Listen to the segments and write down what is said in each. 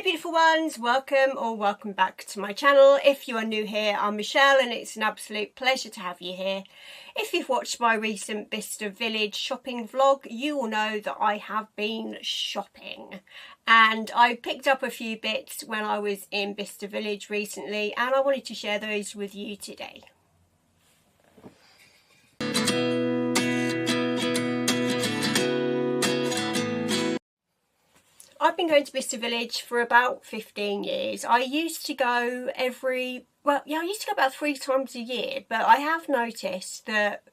beautiful ones, welcome back to my channel. If you are new here, I'm Michelle and it's an absolute pleasure to have you here. If you've watched my recent Bicester Village shopping vlog, you will know that I have been shopping, and I picked up a few bits when I was in Bicester Village recently and I wanted to share those with you today. I've been going to Bicester Village for about 15 years. I used to go about 3 times a year, but I have noticed that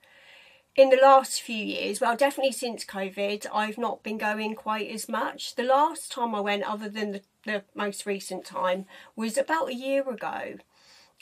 in the last few years, well, definitely since COVID, I've not been going quite as much. The last time I went, other than the most recent time, was about a year ago.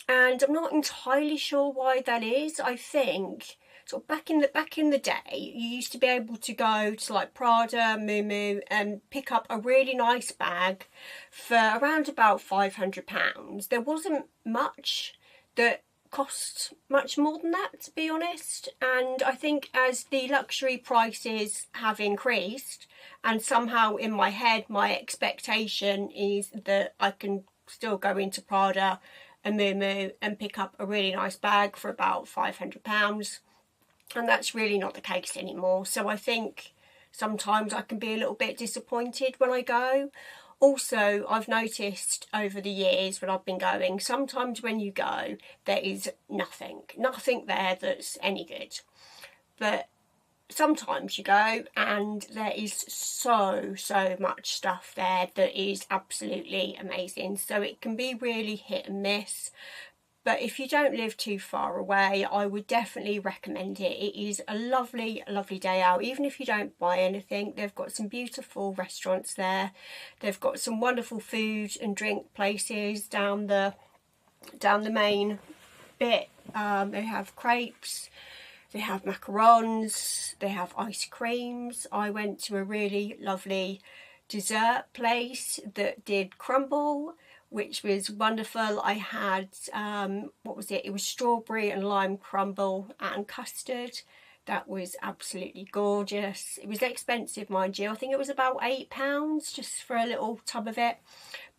And I'm not entirely sure why that is. I think sort of back in the day, you used to be able to go to like Prada, Mumu and pick up a really nice bag for around about £500. There wasn't much that cost much more than that, to be honest. And I think as the luxury prices have increased, and somehow in my head my expectation is that I can still go into Prada and Mumu and pick up a really nice bag for about £500. And that's really not the case anymore. So I think sometimes I can be a little bit disappointed when I go. Also, I've noticed over the years when I've been going, sometimes when you go, there is nothing there that's any good. But sometimes you go and there is so much stuff there that is absolutely amazing. So it can be really hit and miss. But if you don't live too far away, I would definitely recommend it. It is a lovely day out. Even if you don't buy anything, they've got some beautiful restaurants there. They've got some wonderful food and drink places down the main bit. They have crepes, they have macarons, they have ice creams. I went to a really lovely dessert place that did crumble, which was wonderful. I had, it was strawberry and lime crumble and custard. That was absolutely gorgeous. It was expensive, mind you. I think it was about £8 just for a little tub of it.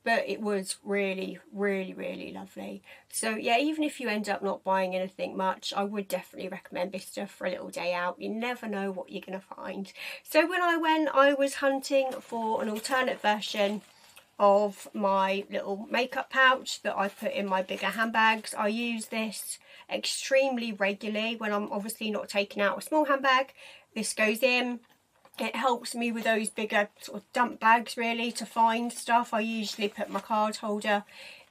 But it was really lovely. So yeah, even if you end up not buying anything much, I would definitely recommend Bicester for a little day out. You never know what you're going to find. So when I went, I was hunting for an alternate version of my little makeup pouch that I put in my bigger handbags. I use this extremely regularly when I'm obviously not taking out a small handbag. This goes in. It helps me with those bigger sort of dump bags really to find stuff. I usually put my card holder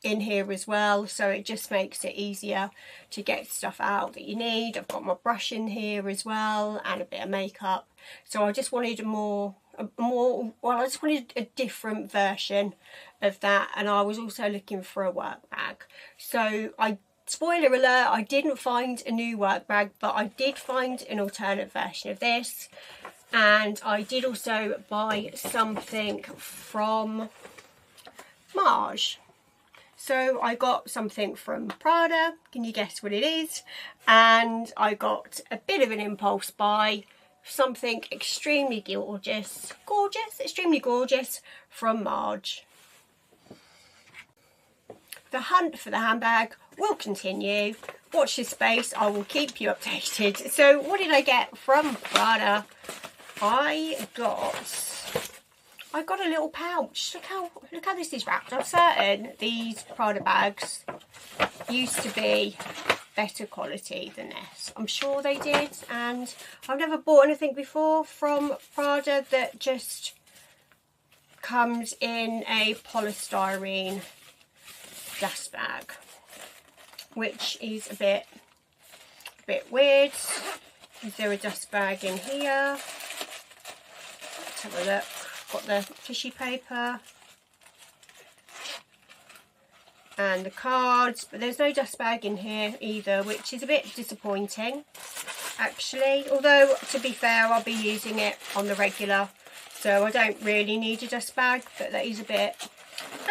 in here as well, so it just makes it easier to get stuff out that you need. I've got my brush in here as well and a bit of makeup. So I just wanted I just wanted a different version of that, and I was also looking for a work bag. So spoiler alert, I didn't find a new work bag, but I did find an alternate version of this. And I did also buy something from Maje. So I got something from Prada, can you guess what it is? And I got a bit of an impulse buy, something extremely extremely gorgeous from Maje. The hunt for the handbag will continue. Watch this space, I will keep you updated. So what did I get from Prada? I got a little pouch. Look how this is wrapped. I'm certain these Prada bags used to be better quality than this. I'm sure they did, and I've never bought anything before from Prada that just comes in a polystyrene dust bag, which is a bit weird. Is there a dust bag in here? Let's have a look. Got the tissue paper and the cards, but there's no dust bag in here either, which is a bit disappointing actually. Although to be fair, I'll be using it on the regular, so I don't really need a dust bag, but that is a bit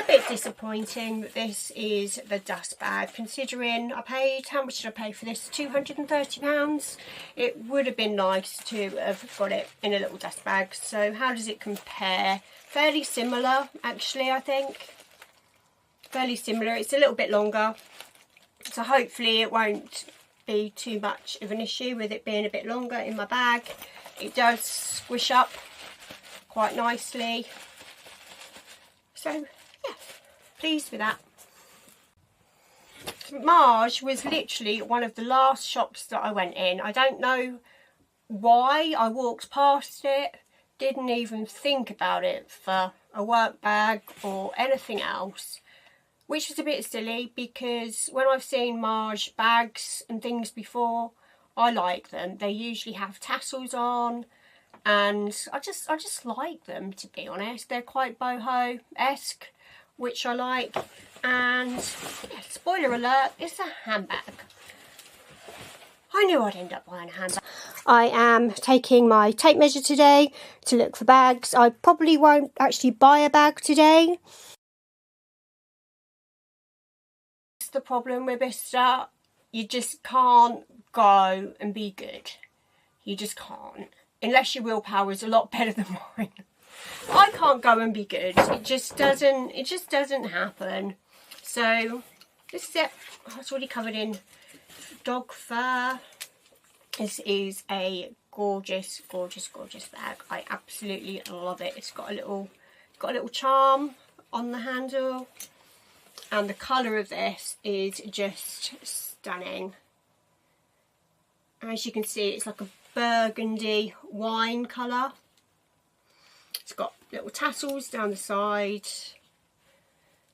bit disappointing that this is the dust bag, considering I paid, how much did I pay for this? £230. It would have been nice to have got it in a little dust bag. So how does it compare? Fairly similar, actually, I think. Fairly similar. It's a little bit longer, so hopefully it won't be too much of an issue with it being a bit longer in my bag. It does squish up quite nicely, so yeah, pleased with that. Maje was literally one of the last shops that I went in. I don't know why I walked past it, didn't even think about it for a work bag or anything else, which was a bit silly because when I've seen Maje bags and things before, I like them. They usually have tassels on, and I just like them, to be honest. They're quite boho-esque, which I like. And yeah, spoiler alert, it's a handbag. I knew I'd end up buying a handbag. I am taking my tape measure today to look for bags. I probably won't actually buy a bag today. That's the problem with Bicester. You just can't go and be good. You just can't. Unless your willpower is a lot better than mine. I can't go and be good. It just doesn't happen. So this is it. Oh, it's already covered in dog fur. This is a gorgeous, gorgeous, gorgeous bag. I absolutely love it. It's got a little charm on the handle, and the colour of this is just stunning. As you can see, it's like a burgundy wine colour. It's got little tassels down the side.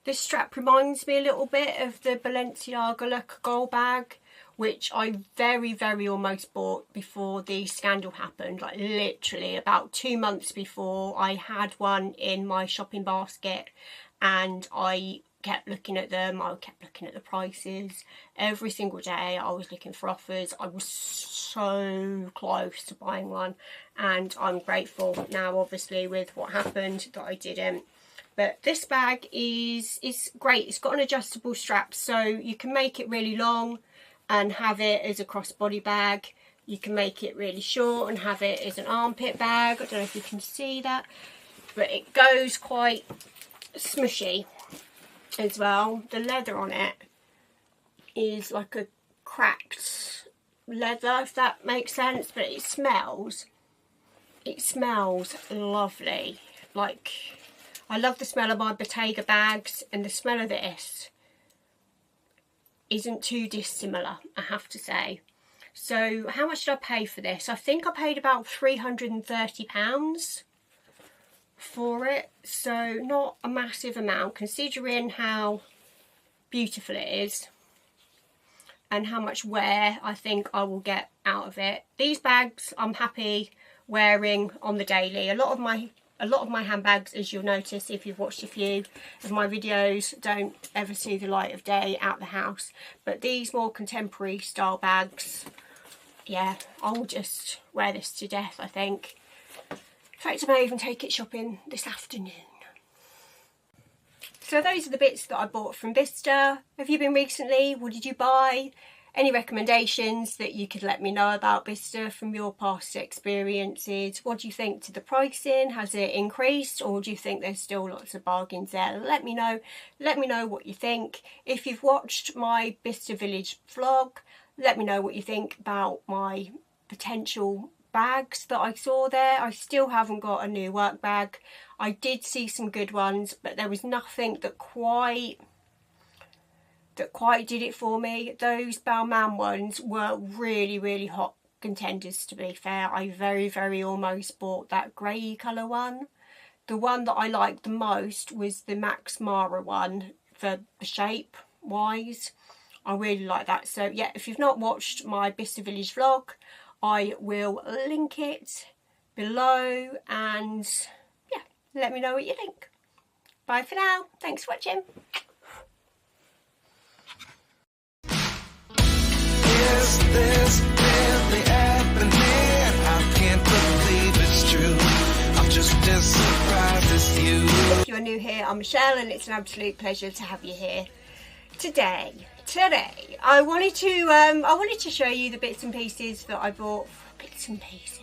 This strap reminds me a little bit of the Balenciaga Le Cagole bag, which I very, very almost bought before the scandal happened. Like literally about 2 months before, I had one in my shopping basket, and I kept looking at them. I kept looking at the prices every single day. I was looking for offers. I was so close to buying one, and I'm grateful now, obviously, with what happened, that I didn't. But this bag is great. It's got an adjustable strap, so you can make it really long and have it as a crossbody bag. You can make it really short and have it as an armpit bag. I don't know if you can see that, but it goes quite smushy as well. The leather on it is like a cracked leather, if that makes sense, but it smells lovely. Like, I love the smell of my Bottega bags, and the smell of this isn't too dissimilar, I have to say. So how much did I pay for this? I think I paid about £330 for it, so not a massive amount considering how beautiful it is and how much wear I think I will get out of it. These bags I'm happy wearing on the daily. A lot of my handbags, as you'll notice if you've watched a few of my videos, don't ever see the light of day out the house, but these more contemporary style bags, yeah, I'll just wear this to death, I think. In fact, I may even take it shopping this afternoon. So those are the bits that I bought from Bicester. Have you been recently? What did you buy? Any recommendations that you could let me know about Bicester from your past experiences? What do you think to the pricing? Has it increased, or do you think there's still lots of bargains there? Let me know. Let me know what you think. If you've watched my Bicester Village vlog, let me know what you think about my potential bags that I saw there. I still haven't got a new work bag. I did see some good ones, but there was nothing that quite did it for me. Those Balmain ones were really, really hot contenders, to be fair. I very, very almost bought that grey colour one. The one that I liked the most was the Max Mara one for the shape wise. I really like that. So yeah, if you've not watched my Bicester Village vlog, I will link it below, and yeah, let me know what you think. Bye for now. Thanks for watching. Is this really happening? I can't believe it's true. I'm just as surprised just you. If you're new here, I'm Michelle, and it's an absolute pleasure to have you here today. I wanted to show you the bits and pieces that I bought. Bits and pieces.